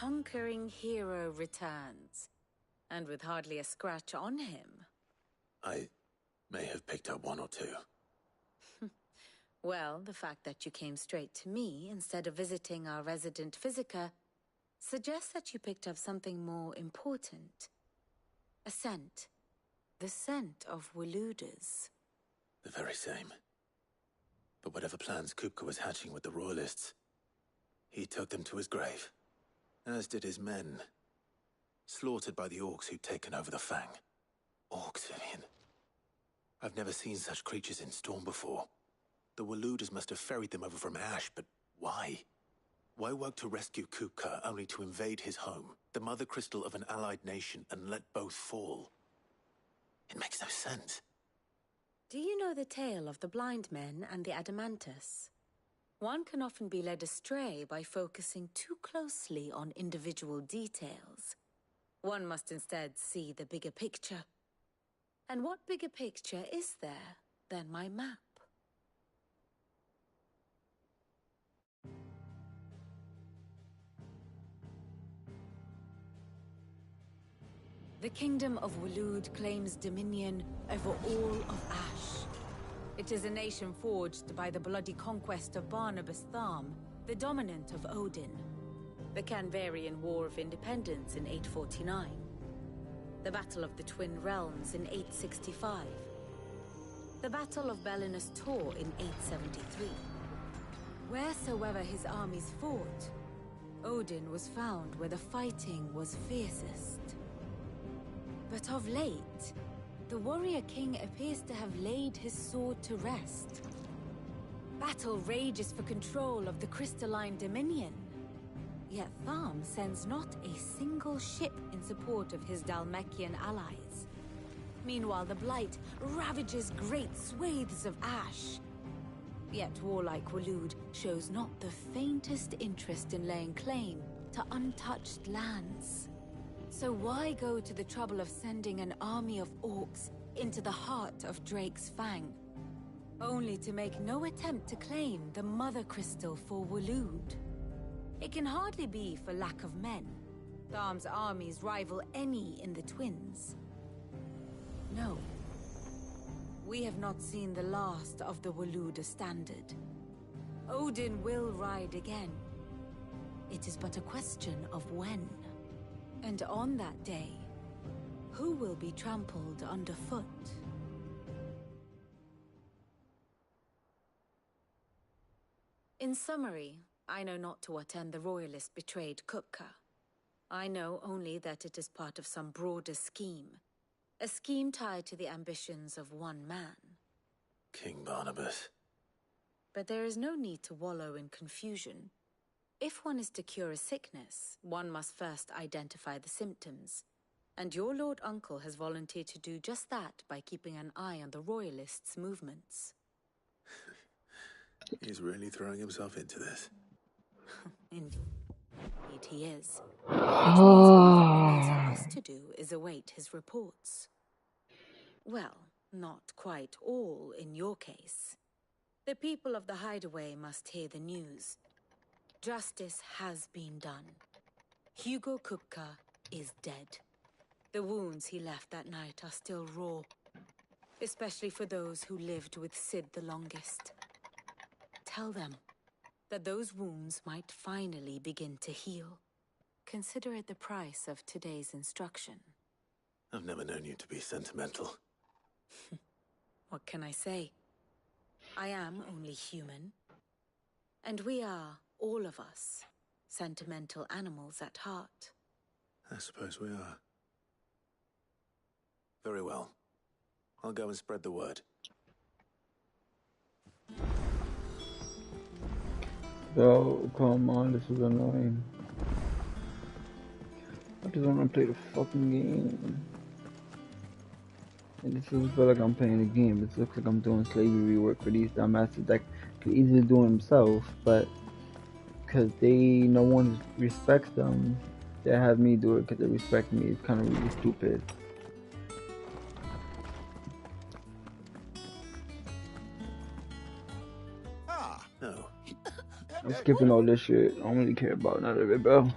conquering hero returns, and with hardly a scratch on him. I may have picked up one or two. Well, the fact that you came straight to me instead of visiting our resident physiker suggests that you picked up something more important. A scent. The scent of Waludas. The very same. But whatever plans Kupka was hatching with the Royalists, he took them to his grave. As did his men. Slaughtered by the orcs who'd taken over the Fang. Orcs, Vivian. I've never seen such creatures in Storm before. The Waludas must have ferried them over from Ash, but why? Why work to rescue Kupka only to invade his home, the mother crystal of an allied nation, and let both fall? It makes no sense. Do you know the tale of the blind men and the Adamantus? One can often be led astray by focusing too closely on individual details. One must instead see the bigger picture. And what bigger picture is there than my map? The Kingdom of Waloed claims dominion over all of Ash. It is a nation forged by the bloody conquest of Barnabas Tharm, the dominant of Odin. The Canvarian War of Independence in 849. The Battle of the Twin Realms in 865. The Battle of Belinus Tor in 873. Wheresoever his armies fought, Odin was found where the fighting was fiercest. But of late, the warrior king appears to have laid his sword to rest. Battle rages for control of the crystalline dominion. Yet Tharm sends not a single ship in support of his Dhalmekian allies. Meanwhile, the Blight ravages great swathes of Ash. Yet warlike Waloed shows not the faintest interest in laying claim to untouched lands. So why go to the trouble of sending an army of orcs into the heart of Drake's Fang, only to make no attempt to claim the Mother Crystal for Waloed? It can hardly be for lack of men. Tharm's armies rival any in the Twins. No. We have not seen the last of the Waluda standard. Odin will ride again. It is but a question of when. And on that day, who will be trampled underfoot? In summary, I know not to what end the Royalists betrayed Kupka. I know only that it is part of some broader scheme. A scheme tied to the ambitions of one man. King Barnabas. But there is no need to wallow in confusion. If one is to cure a sickness, one must first identify the symptoms. And your Lord Uncle has volunteered to do just that by keeping an eye on the Royalists' movements. He's really throwing himself into this. Indeed he is. Which means all that remains for us to do is await his reports. Well, not quite all in your case. The people of the Hideaway must hear the news. Justice has been done. Hugo Kupka is dead. The wounds he left that night are still raw, especially for those who lived with Sid the longest. Tell them that those wounds might finally begin to heal. Consider it the price of today's instruction. I've never known you to be sentimental. What can I say? I am only human. And we are, all of us, sentimental animals at heart. I suppose we are. Very well. I'll go and spread the word. Oh, come on, this is annoying. I just want to play the fucking game. And this doesn't feel like I'm playing a game. It looks like I'm doing slavery work for these dumbasses that could easily do it themselves, but because no one respects them, they have me do it because they respect me. It's kind of really stupid. No. I'm skipping all this shit. I don't really care about none of it, bro.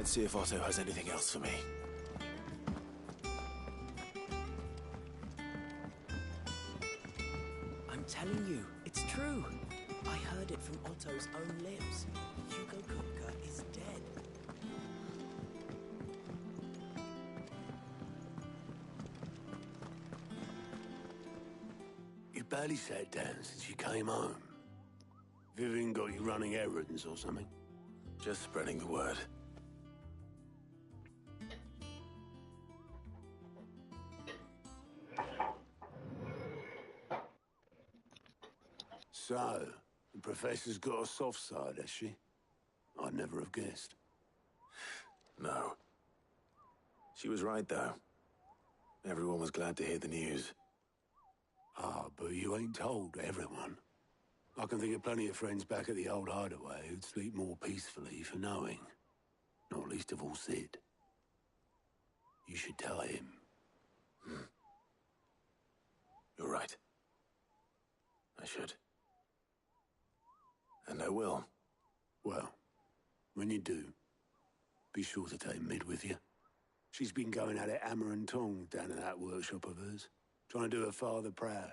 Let's see if Otto has anything else for me. I'm telling you, it's true. I heard it from Otto's own lips. Hugo Kupka is dead. You barely sat down since you came home. Vivian got you running errands or something? Just spreading the word. So, the Professor's got a soft side, has she? I'd never have guessed. No. She was right, though. Everyone was glad to hear the news. Ah, but you ain't told everyone. I can think of plenty of friends back at the old hideaway who'd sleep more peacefully for knowing. Not least of all Sid. You should tell him. You're right. I should. And I will. Well, when you do, be sure to take Mid with you. She's been going at it hammer and tong down in that workshop of hers, trying to do her father proud.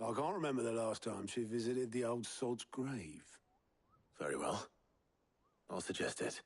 I can't remember the last time she visited the old sod's grave. Very well. I'll suggest it.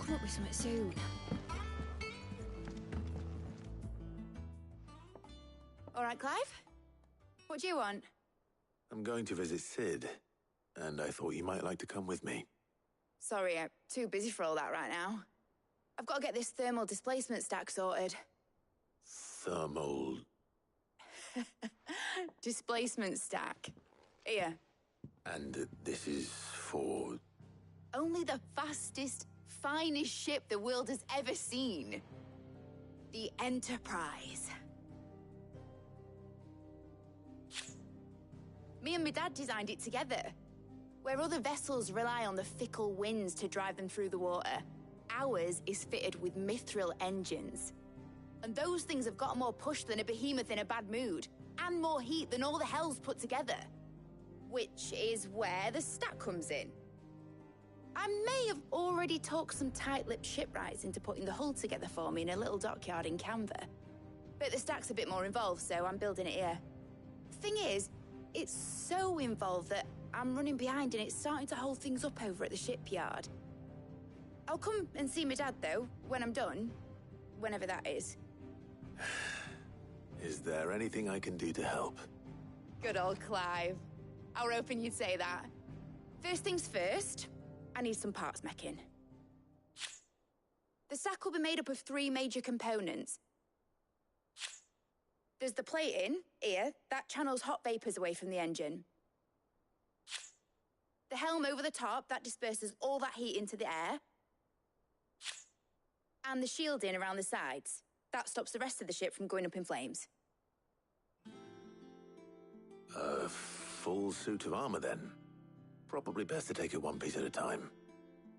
Come up with something soon. All right, Clive? What do you want? I'm going to visit Sid, and I thought you might like to come with me. Sorry, I'm too busy for all that right now. I've got to get this thermal displacement stack sorted. Thermal... Displacement stack. Here. And this is for... Only the fastest, finest ship the world has ever seen. The Enterprise. Me and my dad designed it together. Where other vessels rely on the fickle winds to drive them through the water, ours is fitted with mithril engines. And those things have got more push than a behemoth in a bad mood, and more heat than all the hells put together. Which is where the stack comes in. I may have already talked some tight-lipped shipwrights into putting the hull together for me in a little dockyard in Canva. But the stack's a bit more involved, so I'm building it here. Thing is, it's so involved that I'm running behind and it's starting to hold things up over at the shipyard. I'll come and see my dad, though, when I'm done. Whenever that is. Is there anything I can do to help? Good old Clive. I was hoping you'd say that. First things first, I need some parts mecking. The stack will be made up of 3 major components. There's the plating, here, that channels hot vapors away from the engine. The helm over the top, that disperses all that heat into the air. And the shielding around the sides. That stops the rest of the ship from going up in flames. A full suit of armor, then? Probably best to take it one piece at a time.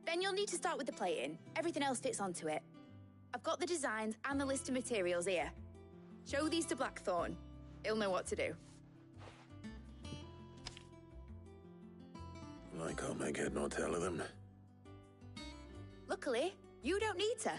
Then you'll need to start with the plating. Everything else fits onto it. I've got the designs and the list of materials here. Show these to Blackthorn. He'll know what to do. I can't make head nor tail of them. Luckily, you don't need to.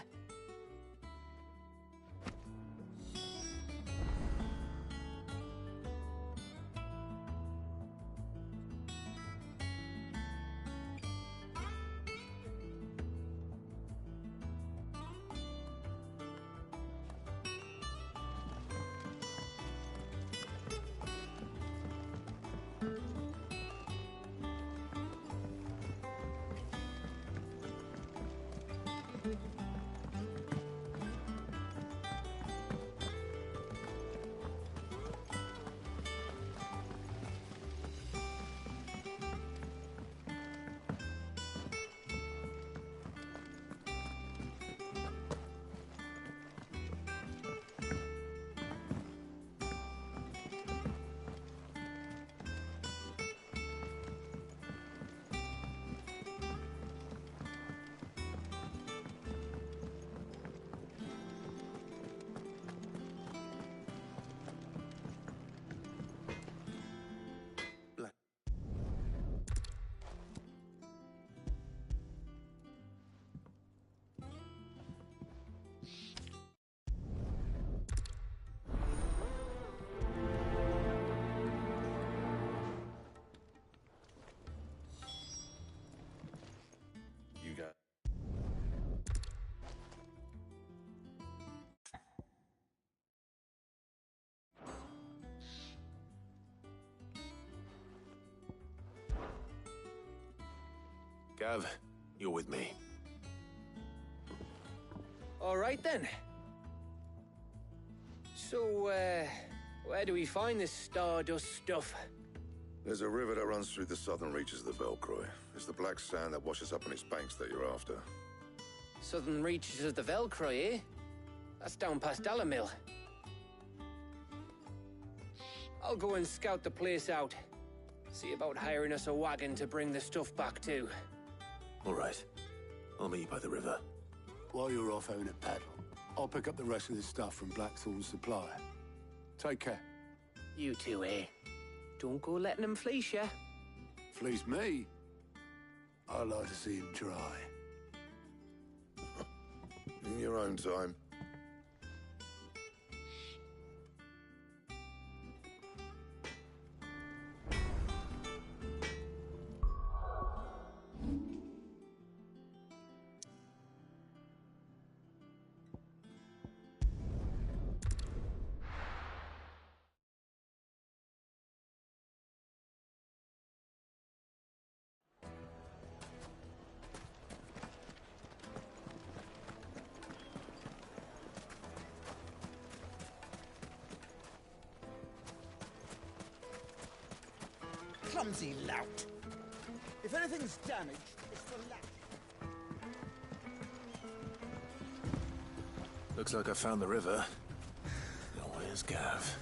Gav, you're with me. All right, then. So, where do we find this Stardust stuff? There's a river that runs through the southern reaches of the Velcroy. It's the black sand that washes up on its banks that you're after. Southern reaches of the Velcroy, eh? That's down past Alamil. I'll go and scout the place out. See about hiring us a wagon to bring the stuff back to. All right. I'll meet you by the river. While you're off having a paddle, I'll pick up the rest of this stuff from Blackthorn's supply. Take care. You two, eh? Don't go letting them fleece ya. Fleece me? I'd like to see him try. In your own time. clumsy lout. If anything's damaged, it's the latch. Looks like I found the river. Now where's Gav?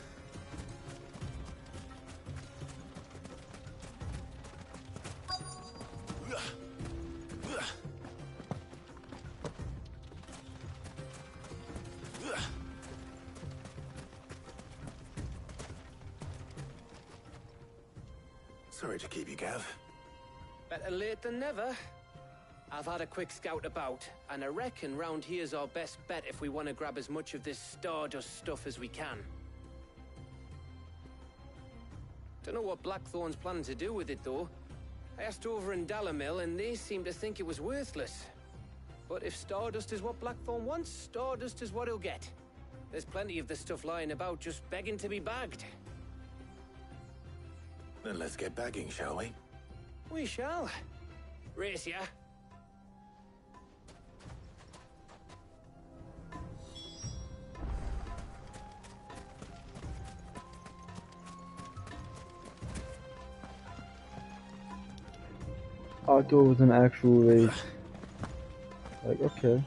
Sorry to keep you, Gav. Better late than never. I've had a quick scout about, and I reckon round here's our best bet if we want to grab as much of this Stardust stuff as we can. Don't know what Blackthorn's planning to do with it, though. I asked over in Dalamil, and they seem to think it was worthless. But if Stardust is what Blackthorn wants, Stardust is what he'll get. There's plenty of the stuff lying about, just begging to be bagged. Then let's get bagging, shall we? We shall. Race ya. I thought it was an actual race. Like, okay.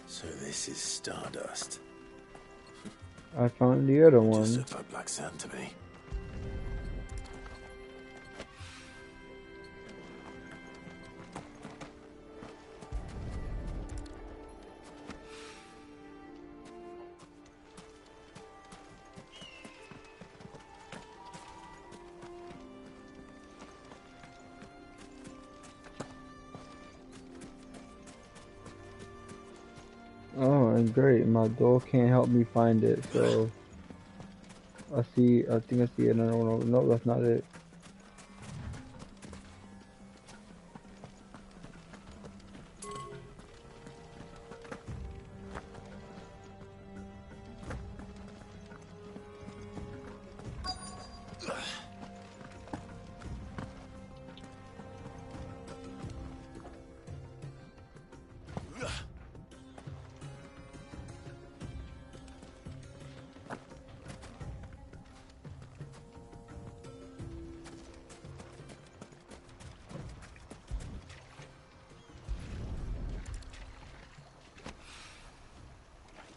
So this is Stardust. I found the other one. Just looks like black sand to me. Oh, and great. My dog can't help me find it, so I think I see it. No, that's not it.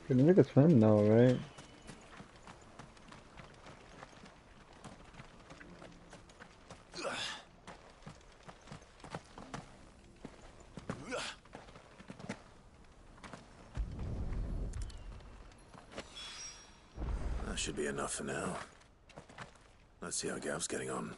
Can make a swim now, right? That should be enough for now. Let's see how Gav's getting on.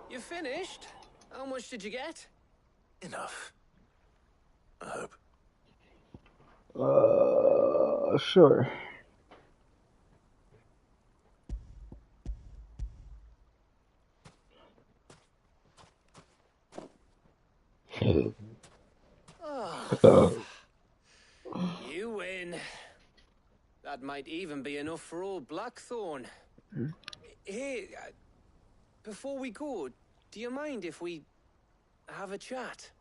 You finished? How much did you get? Enough. I hope. Sure. You win. That might even be enough for old Blackthorn. Hey, before we go, do you mind if we have a chat?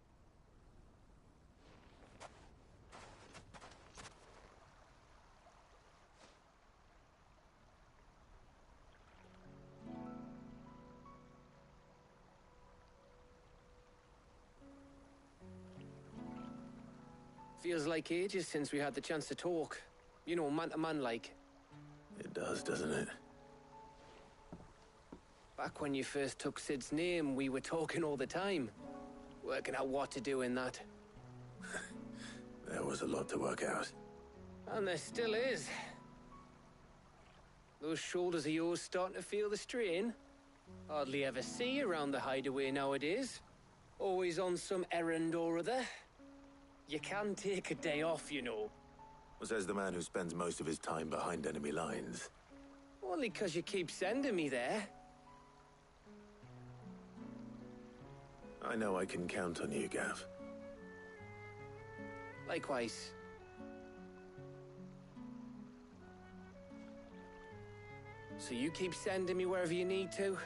Feels like ages since we had the chance to talk. You know, man to man like. It does, doesn't it? Back when you first took Sid's name, we were talking all the time. Working out what to do in that. There was a lot to work out. And there still is. Those shoulders of yours starting to feel the strain. Hardly ever see you around the hideaway nowadays. Always on some errand or other. You can take a day off, you know. Says the man who spends most of his time behind enemy lines. Only 'cause you keep sending me there. I know I can count on you, Gav. Likewise. So you keep sending me wherever you need to,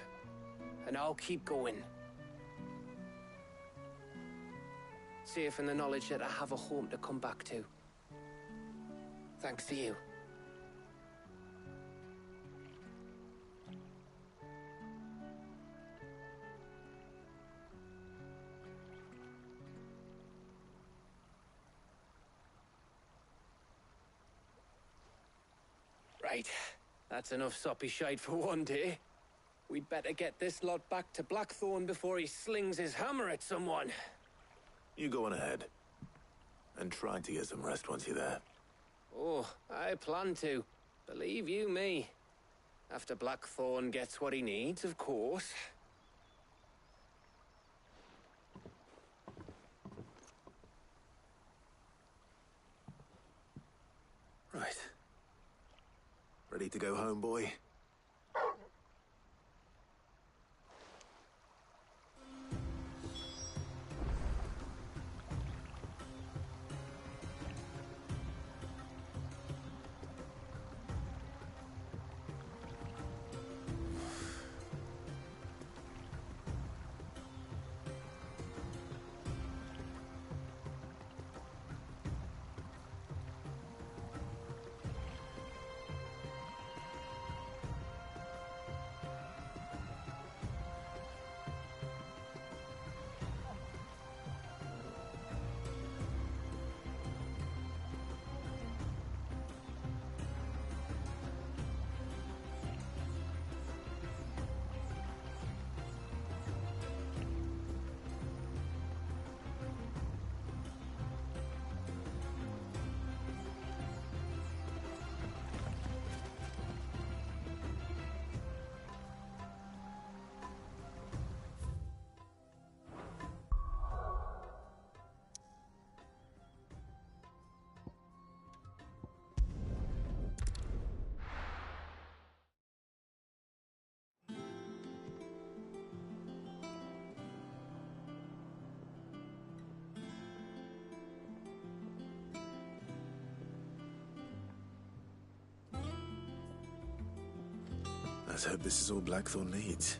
and I'll keep going. Safe in the knowledge that I have a home to come back to. Thanks to you. Right. That's enough soppy shite for one day. We'd better get this lot back to Blackthorn before he slings his hammer at someone. You go on ahead. And try to get some rest once you're there. Oh, I plan to. Believe you me. After Blackthorn gets what he needs, of course. Right. Ready to go home, boy? Let's hope this is all Blackthorn needs.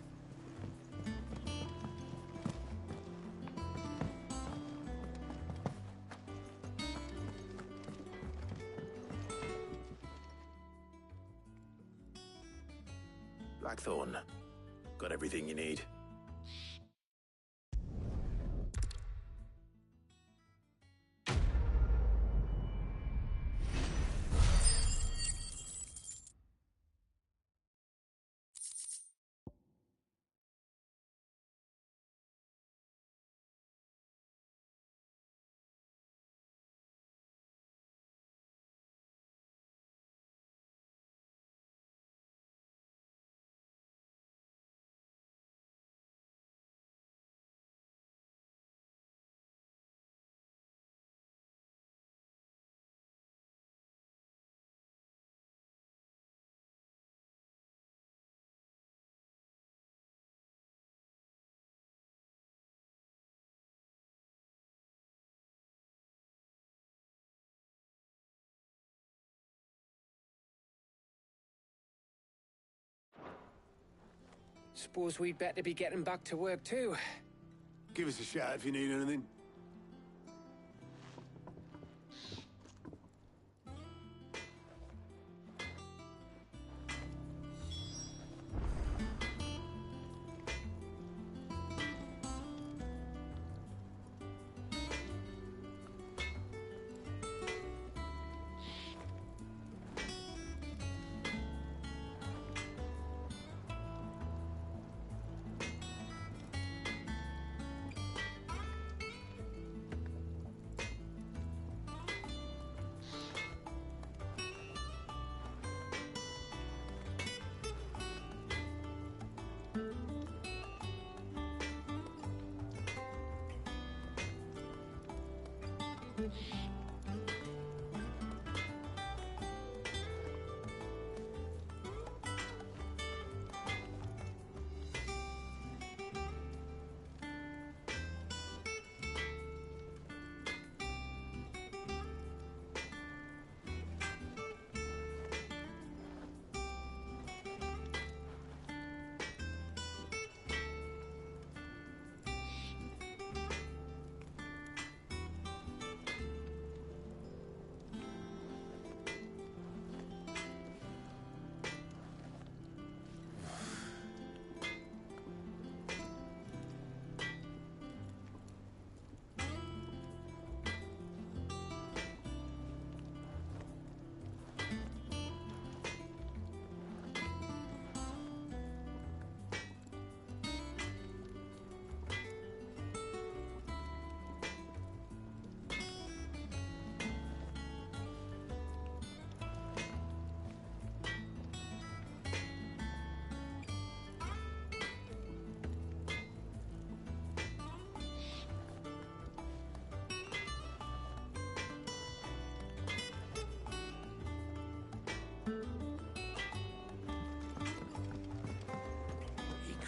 Blackthorn, got everything you need. Suppose we'd better be getting back to work too. Give us a shout if you need anything.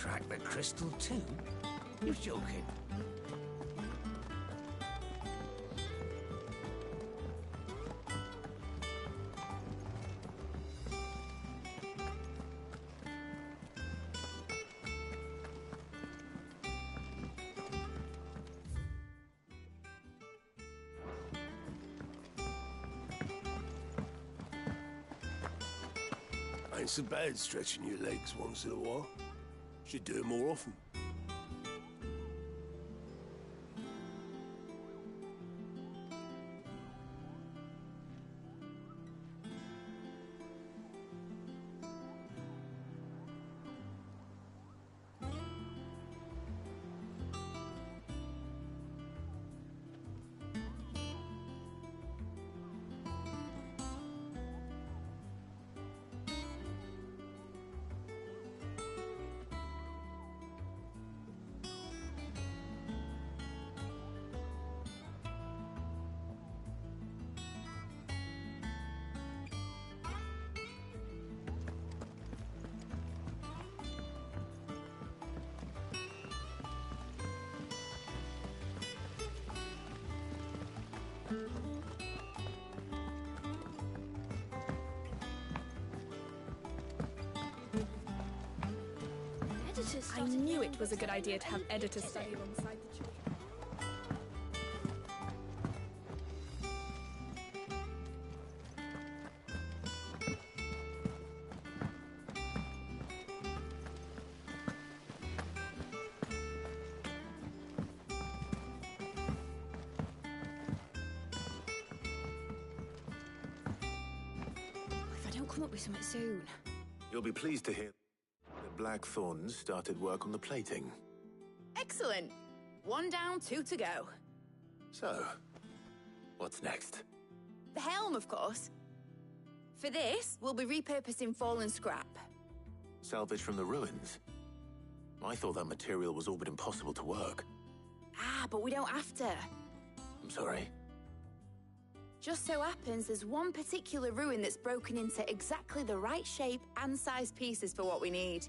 crack the crystal too? You're joking. Ain't so bad stretching your legs once in a while. Should do it more often. I knew it was a good idea to have editors study alongside the children. If I don't come up with something soon. You'll be pleased to hear that Blackthorns started work on the plating. Excellent. 1 down, 2 to go. So, what's next? The helm, of course. For this, we'll be repurposing fallen scrap. Salvage from the ruins? I thought that material was all but impossible to work. Ah, but we don't have to. I'm sorry. Just so happens there's one particular ruin that's broken into exactly the right shape and size pieces for what we need.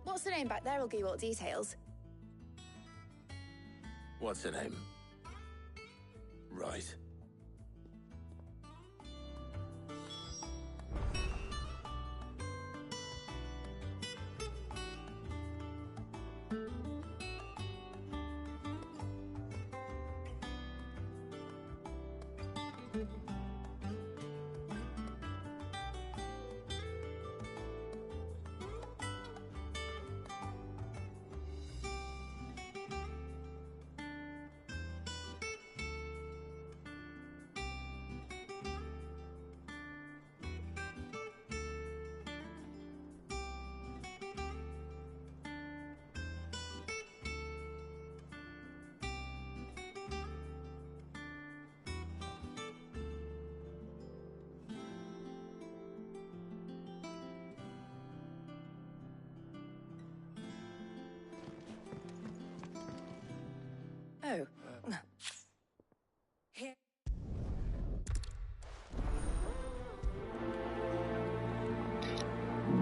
What's the name back there? I'll give you all the details. What's her name? Right. Oh.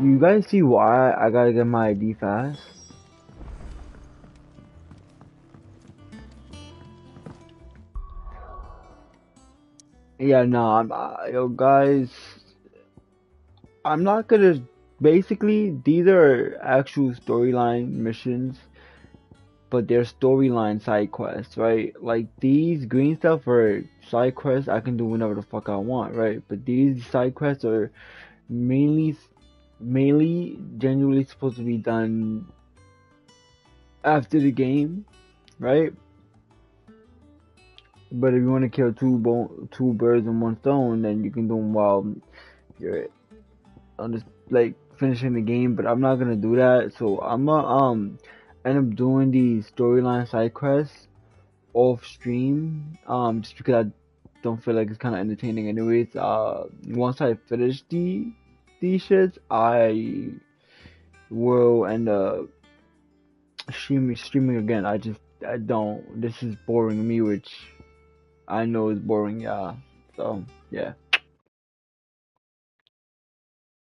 You guys see why I gotta get my ID fast? Yeah, no, yo guys, I'm not gonna, basically, these are actual storyline missions, but they're storyline side quests, right? Like, these green stuff are side quests I can do whenever the fuck I want, right? But these side quests are mainly genuinely supposed to be done after the game, right? But if you want to kill two birds in one stone, then you can do them while you're on this, like, finishing the game. But I'm not gonna do that, so I'm gonna end up doing these storyline side quests off stream, just because I don't feel like it's kind of entertaining anyways. Once I finish these shits, I will end up streaming again. I don't. This is boring me, which I know is boring, yeah. So yeah.